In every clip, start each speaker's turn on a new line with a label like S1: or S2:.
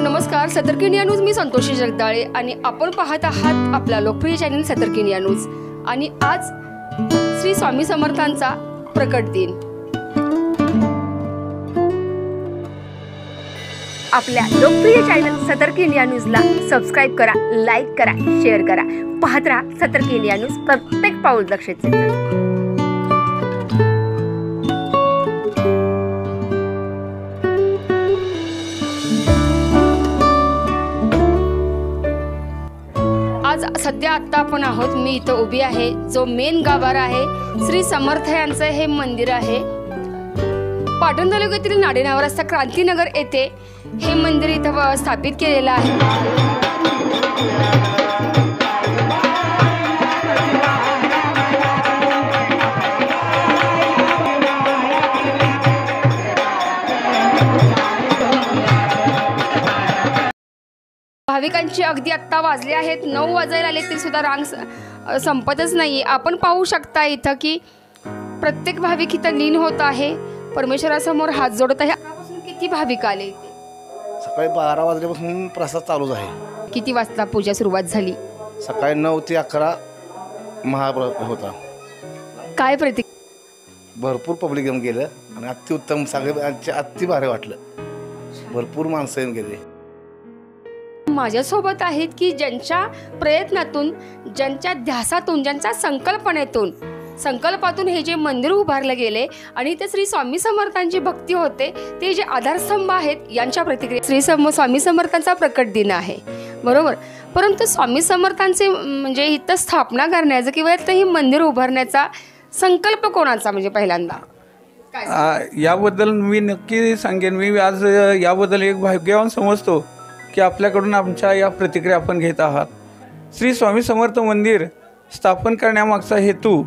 S1: नमस्कार, सतर्क India news. मी संतोषी जगदाळे आणि आपण पाहत आहात आपला लोकप्रिय चॅनल सतर्क इंडिया न्यूज. आणि आज श्री स्वामी समर्थांचा प्रकट दिन. आपल्या लोकप्रिय चॅनल सतर्क इंडिया न्यूजला सबस्क्राइब करा, लाईक करा, शेअर करा. पाहत राहा सतर्क इंडिया न्यूज, प्रत्येक पाऊल लक्षात ठेवा. आज सध्या आत्ता आपण आहोत, मी इथं उभी आहे. जो मेन गाभारा आहे श्री समर्थ यांचं हे मंदिर आहे. पाटण तालुक्यातील नाडेनावर रस्ता क्रांतीनगर येथे हे मंदिर इथं स्थापित केलेलं आहे. भाविकांची अगदी आत्ता वाजले आहेत 9 वाजायला आले तरी सुद्धा रांग संपतच नाही. आपण पाहू शकता इथं की प्रत्येक भाविक इथं लीन होत आहे, परमेश्वरासमोर हात जोडत आहे. किती भाविक आले?
S2: सकाळी 12 वाजल्यापासून प्रसाद चालूच आहे.
S1: किती वाजता पूजा सुरुवात झाली?
S2: सकाळी 9 ते 11 महाप्रसाद होता.
S1: काय प्रतीक?
S2: भरपूर पब्लिक येऊन गेलं आणि अतिउत्तम, सगळे अति भारी वाटलं. भरपूर माणसं येऊन गेले.
S1: माझ्यासोबत आहेत की ज्यांच्या प्रयत्नातून, ज्यांच्या ध्यासातून, ज्यांच्या संकल्पातून हे जे मंदिर उभारले गेले आणि ते श्री स्वामी समर्थांची भक्ती होते, ते जे आधारस्तंभ आहेत यांच्या प्रतिक्रिया. स्वामी समर्थांचा प्रकट दिन आहे, बरोबर. परंतु स्वामी समर्थांचे म्हणजे इथं स्थापना करण्याचं किंवा इथं हे मंदिर उभारण्याचा संकल्प कोणाचा, म्हणजे पहिल्यांदा
S3: याबद्दल मी नक्की सांगेन. मी आज याबद्दल एक भाग्यवान समजतो की आपल्याकडून आमच्या या प्रतिक्रिया आपण घेत आहात. श्री स्वामी समर्थ मंदिर स्थापन करण्यामागचा हेतू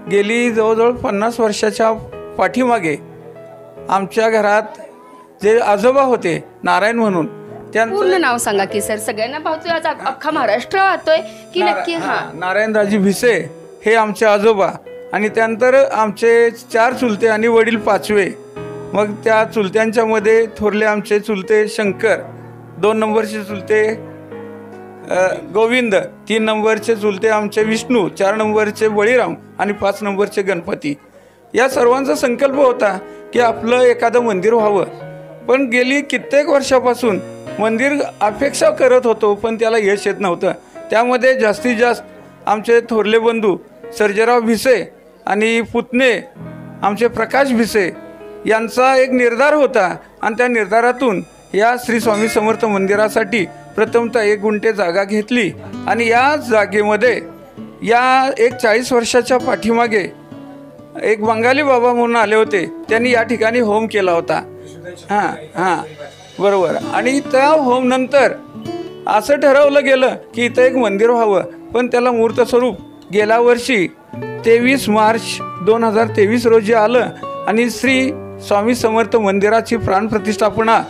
S3: गेली जवळजवळ 50 वर्षाच्या पाठीमागे आमच्या घरात जे आजोबा होते नारायण म्हणून, त्यांचं
S1: पूर्ण नाव सांगा की सर. सगळ्यांना पाहतोय, आज अख्खा महाराष्ट्र पाहतोय की नक्की.
S3: नारायणराजी भिसे हे आमचे आजोबा आणि त्यानंतर आमचे 4 चुलते आणि वडील 5वे. मग त्या चुलत्यांच्या मध्ये थोरले आमचे चुलते शंकर, 2 नंबरचे चुलते गोविंद, 3 नंबरचे चुलते आमचे विष्णू, 4 नंबरचे बळीराम आणि 5 नंबरचे गणपती. या सर्वांचा संकल्प होता की आपलं एखादं मंदिर व्हावं. पण गेली कित्येक वर्षापासून मंदिर अपेक्षा करत होतो, पण त्याला यश येत नव्हतं. त्यामध्ये जास्तीत जास्त आमचे थोरले बंधू सर्जेराव भिसे आणि पुतणे आमचे प्रकाश भिसे यांचा एक निर्धार होता. आणि त्या निर्धारातून या श्री स्वामी समर्थ मंदिरासाठी प्रथमतः 1 गुंठे जागा घेतली आणि या जागेमध्ये या एक 40 वर्षाच्या पाठीमागे एक बंगाली बाबा म्हणून आले होते, त्यांनी या ठिकाणी होम केला होता. बरोबर. आणि त्या होम नंतर असं ठरवलं गेलं की इथं एक मंदिर व्हावं, पण त्याला मूर्त स्वरूप गेल्या वर्षी 23 मार्च 2023 रोजी आलं आणि श्री स्वामी समर्थ मंदिराची प्राणप्रतिष्ठापना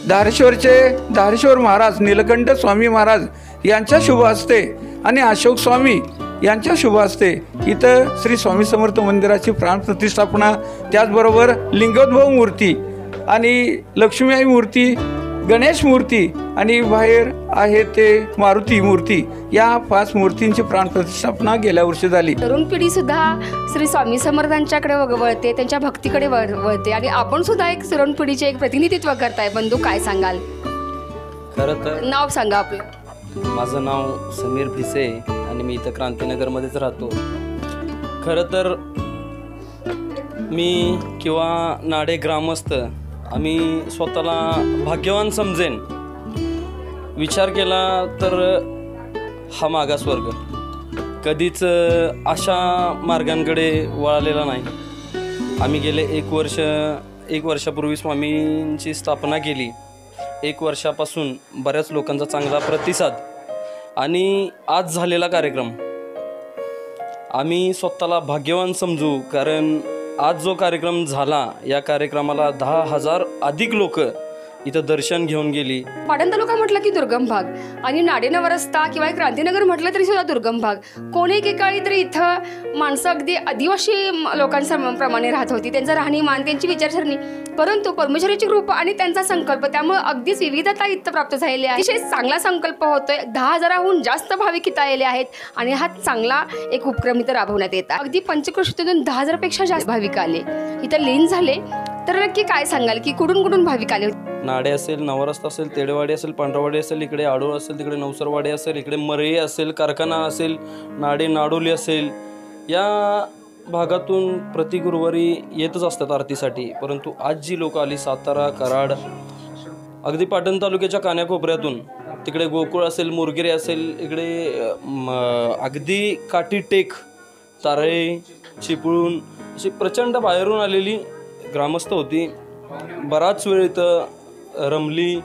S3: धारेश्वर महाराज नीलकंठ स्वामी महाराज यांच्या शुभ हस्ते आणि अशोक स्वामी यांच्या शुभ हस्ते इथं श्री स्वामी समर्थ मंदिराची प्राणप्रतिष्ठापना, त्याचबरोबर लिंगोद्भव मूर्ती आणि लक्ष्मी आई मूर्ती, गणेश मूर्ती आणि बाहेर आहे ते मारुती मूर्ती, या 5 मूर्तींची प्राणप्रतिष्ठापना गेल्या वर्षी झाली.
S1: तरुण पिढी सुद्धा श्री स्वामी समर्थांच्याकडे वळते, त्यांच्या भक्तीकडे वळते आणि आपण सुद्धा एक तरुण पिढीचे एक प्रतिनिधित्व करताय. बंधू, काय सांगाल?
S4: खरं तर
S1: नाव सांगा आपलं.
S4: माझं नाव समीर भिसे आणि मी इथं क्रांतीनगरमध्येच राहतो. खरं तर मी किंवा नाडे ग्रामस्थ आम्ही स्वतःला भाग्यवान समजेन. विचार केला तर हा मागासवर्ग कधीच अशा मार्गांकडे वळालेला नाही. आम्ही गेले 1 वर्षापूर्वी स्वामींची स्थापना केली. 1 वर्षापासून बऱ्याच लोकांचा चांगला प्रतिसाद आणि आज झालेला कार्यक्रम आम्ही स्वतःला भाग्यवान समजू. कारण आज जो कार्यक्रम झाला, या कार्यक्रमाला 10,000 अधिक लोक इथं दर्शन घेऊन गेली.
S1: पाटण तालुका म्हटलं की दुर्गम भाग आणि नाडेनवर रस्ता किंवा एक क्रांतीनगर म्हटलं तरी सुद्धा दुर्गम भाग. कोणी एकेकाळी तरी इथं माणसं अगदी आदिवासी लोकांप्रमाणे राहत होती, त्यांचं राहणीमान, त्यांची विचारसरणी. परंतु परमेश्वराची कृपा आणि त्यांचा संकल्प त्यामुळे अगदीच विविधता इथं प्राप्त झालेली आहे. अतिशय चांगला संकल्प होतोय. 10,000हून जास्त भाविक इथं आलेले आहेत आणि हा चांगला एक उपक्रम इथं राबवण्यात येत आहे. अगदी पंचक्रोशीतून 10,000पेक्षा जास्त भाविक आले इथं लीन झाले. तर नक्की काय सांगाल की कुठून भाविक आले होते?
S4: नाडे असेल, नवरस्ता असेल, तेडेवाडी असेल, पांढरवाडी असेल, इकडे आडोळ असेल, तिकडे नवसरवाडी असेल, इकडे मरे असेल, कारखाना असेल, नाडोली असेल, या भागातून प्रति गुरुवारी येतच असतात आरतीसाठी. परंतु आज जी लोक आली सातारा, कराड, अगदी पाटण तालुक्याच्या कान्याकोपऱ्यातून, तिकडे गोकुळ असेल, मुरगिरे असेल, इकडे अगदी काठी टेक, तारळे, चिपळूण अशी प्रचंड बाहेरून आलेली ग्रामस्थ होती. बराच वेळ इथं रमली,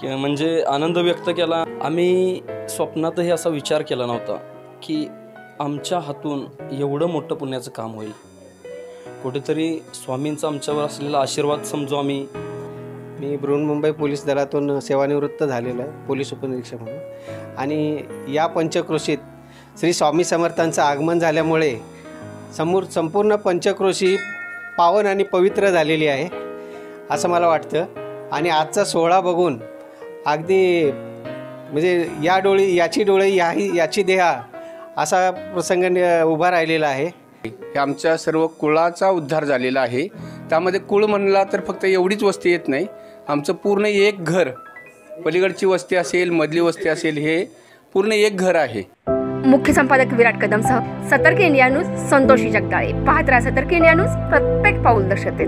S4: म्हणजे आनंद व्यक्त केला. आम्ही स्वप्नातही असा विचार केला नव्हता की आमच्या हातून एवढं मोठं पुण्याचं काम होईल. कुठेतरी स्वामींचा आमच्यावर असलेला आशीर्वाद समजू आम्ही.
S5: मी बृहन्मुंबई पोलीस दलातून सेवानिवृत्त झालेलो आहे, पोलीस उपनिरीक्षक म्हणून. आणि या पंचक्रोशीत श्री स्वामी समर्थांचं आगमन झाल्यामुळे संपूर्ण पंचक्रोशी पावन आणि पवित्र झालेली आहे असं मला वाटतं. आणि आजचा सोहळा बघून अगदी म्हणजे याची डोळे याची देहा असा प्रसंग उभा राहिलेला आहे.
S6: हे आमच्या सर्व कुळाचा उद्धार झालेला आहे. त्यामध्ये कुळ म्हणला तर फक्त एवढीच वस्ती येत नाही, आमचं पूर्ण एक घर, पलीकडची वस्ती असेल, मधली वस्ती असेल, हे पूर्ण एक घर आहे.
S1: मुख्य संपादक विराट कदमसह सतर्क इंडिया न्यूज संतोषी जगदाळे. पाहत राहा सतर्क इंडिया न्यूज, प्रत्येक पाऊल दर्शवते.